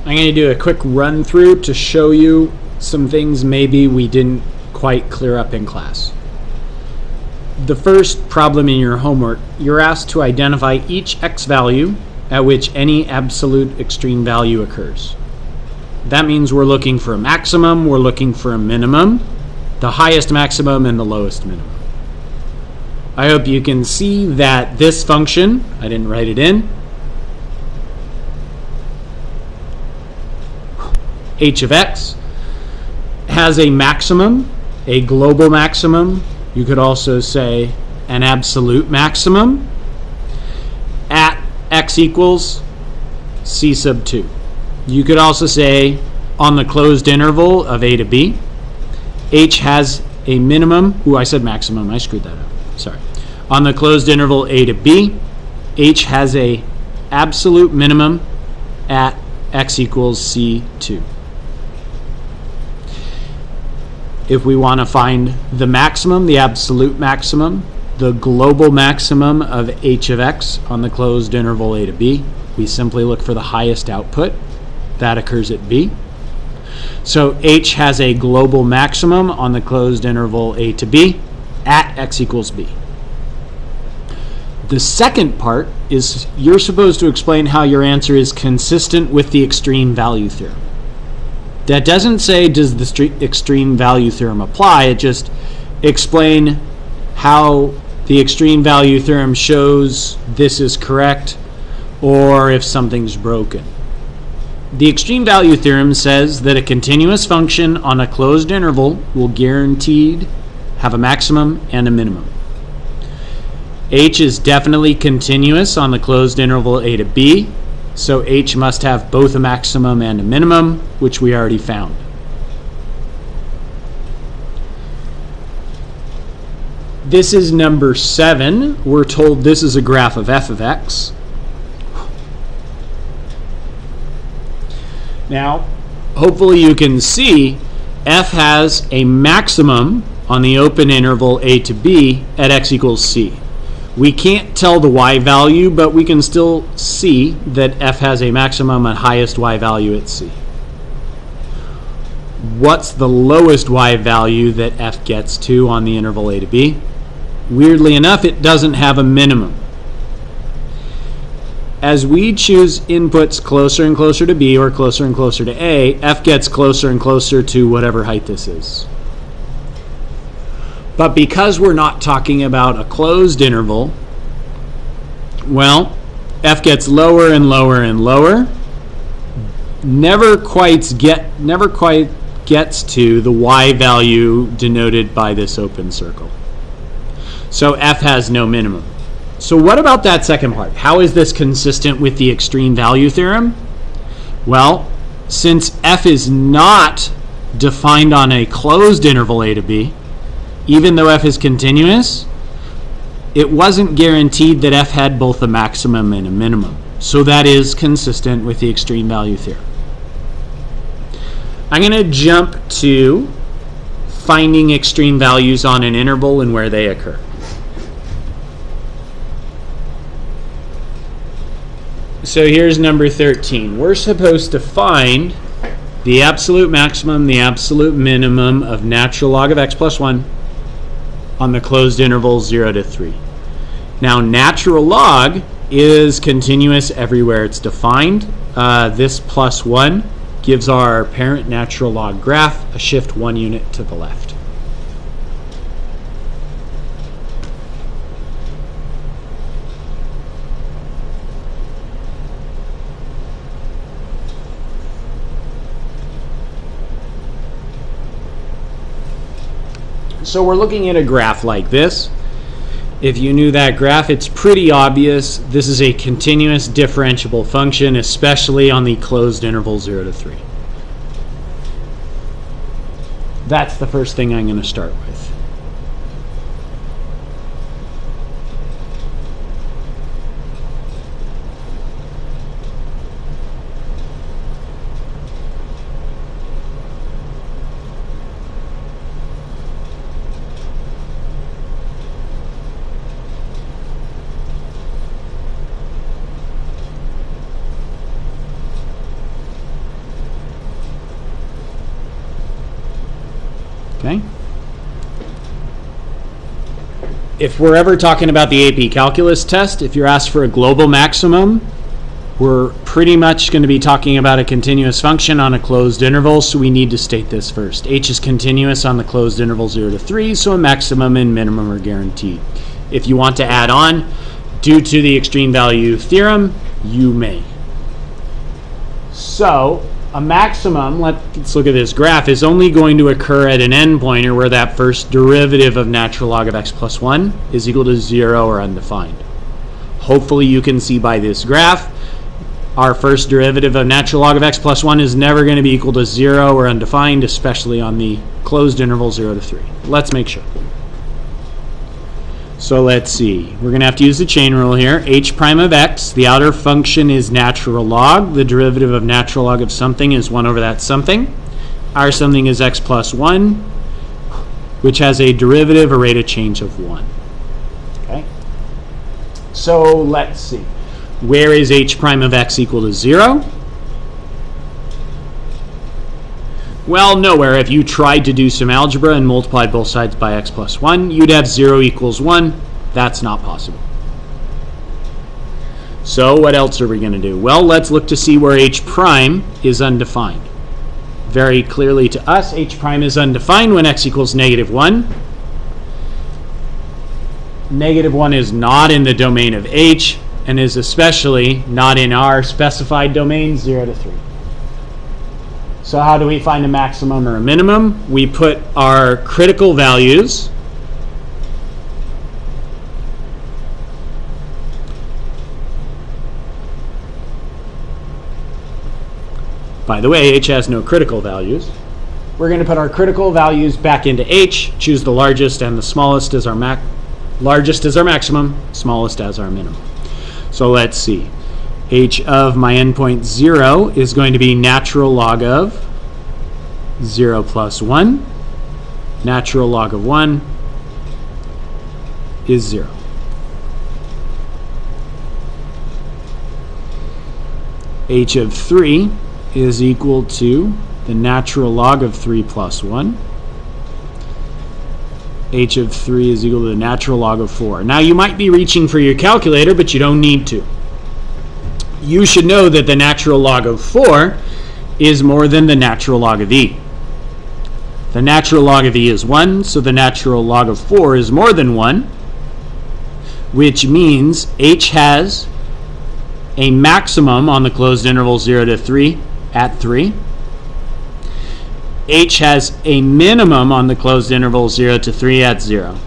I'm going to do a quick run through to show you some things maybe we didn't quite clear up in class. The first problem in your homework, you're asked to identify each x value at which any absolute extreme value occurs. That means we're looking for a maximum, we're looking for a minimum, the highest maximum and the lowest minimum. I hope you can see that this function, I didn't write it in, h of x, has a maximum, a global maximum, you could also say an absolute maximum, at x equals c sub 2. You could also say on the closed interval of a to b, h has a minimum, I said maximum, I screwed that up, sorry. On the closed interval a to b, h has a absolute minimum at x equals c2. If we want to find the maximum, the absolute maximum, the global maximum of h of x on the closed interval a to b, we simply look for the highest output. That occurs at b. So h has a global maximum on the closed interval a to b at x equals b. The second part is you're supposed to explain how your answer is consistent with the extreme value theorem. That doesn't say does the extreme value theorem apply, it just explain how the extreme value theorem shows this is correct or if something's broken. The extreme value theorem says that a continuous function on a closed interval will guaranteed have a maximum and a minimum. H is definitely continuous on the closed interval a to b, so h must have both a maximum and a minimum, which we already found. This is number 7. We're told this is a graph of f of x. Now, hopefully you can see f has a maximum on the open interval a to b at x equals c. We can't tell the y value, but we can still see that f has a maximum and highest y value at c. What's the lowest y value that f gets to on the interval a to b? Weirdly enough, it doesn't have a minimum. As we choose inputs closer and closer to b or closer and closer to a, f gets closer and closer to whatever height this is. But because we're not talking about a closed interval, well, f gets lower and lower and lower, never quite gets to the y value denoted by this open circle. So f has no minimum. So what about that second part? How is this consistent with the extreme value theorem? Well, since f is not defined on a closed interval a to b, even though f is continuous, it wasn't guaranteed that f had both a maximum and a minimum. So that is consistent with the extreme value theorem. I'm going to jump to finding extreme values on an interval and where they occur. So here's number 13. We're supposed to find the absolute maximum, the absolute minimum of natural log of x plus 1 on the closed interval 0 to 3. Now, natural log is continuous everywhere it's defined. This plus 1 gives our parent natural log graph a shift 1 unit to the left. So we're looking at a graph like this. If you knew that graph, it's pretty obvious this is a continuous differentiable function, especially on the closed interval 0 to 3. That's the first thing I'm going to start with. if we're ever talking about the AP Calculus test, if you're asked for a global maximum, we're pretty much going to be talking about a continuous function on a closed interval, so we need to state this first. H is continuous on the closed interval 0 to 3, so a maximum and minimum are guaranteed. If you want to add on, due to the extreme value theorem, you may. So, a maximum, let's look at this graph, is only going to occur at an end pointer where that first derivative of natural log of x plus 1 is equal to 0 or undefined. Hopefully you can see by this graph, our first derivative of natural log of x plus 1 is never going to be equal to 0 or undefined, especially on the closed interval 0 to 3. Let's make sure. So let's see. We're going to have to use the chain rule here. H prime of x, the outer function is natural log. The derivative of natural log of something is 1 over that something. Our something is x plus 1, which has a derivative, a rate of change of 1. Okay? So let's see. Where is h prime of x equal to 0? Well, nowhere. If you tried to do some algebra and multiplied both sides by x plus 1, you'd have 0 equals 1. That's not possible. So what else are we going to do? Well, let's look to see where h prime is undefined. Very clearly to us, h prime is undefined when x equals negative 1. Negative 1 is not in the domain of h, and is especially not in our specified domain 0 to 3. So how do we find a maximum or a minimum? We put our critical values by the way, h has no critical values. We're going to put our critical values back into h, choose the largest and the smallest as our largest as our maximum, smallest as our minimum. So let's see. H of my endpoint 0 is going to be natural log of 0 plus 1. Natural log of 1 is 0. H of 3 is equal to the natural log of 3 plus 1. H of 3 is equal to the natural log of 4. Now you might be reaching for your calculator, but you don't need to. You should know that the natural log of 4 is more than the natural log of e. The natural log of e is 1, so the natural log of 4 is more than 1, which means h has a maximum on the closed interval 0 to 3 at 3. H has a minimum on the closed interval 0 to 3 at 0.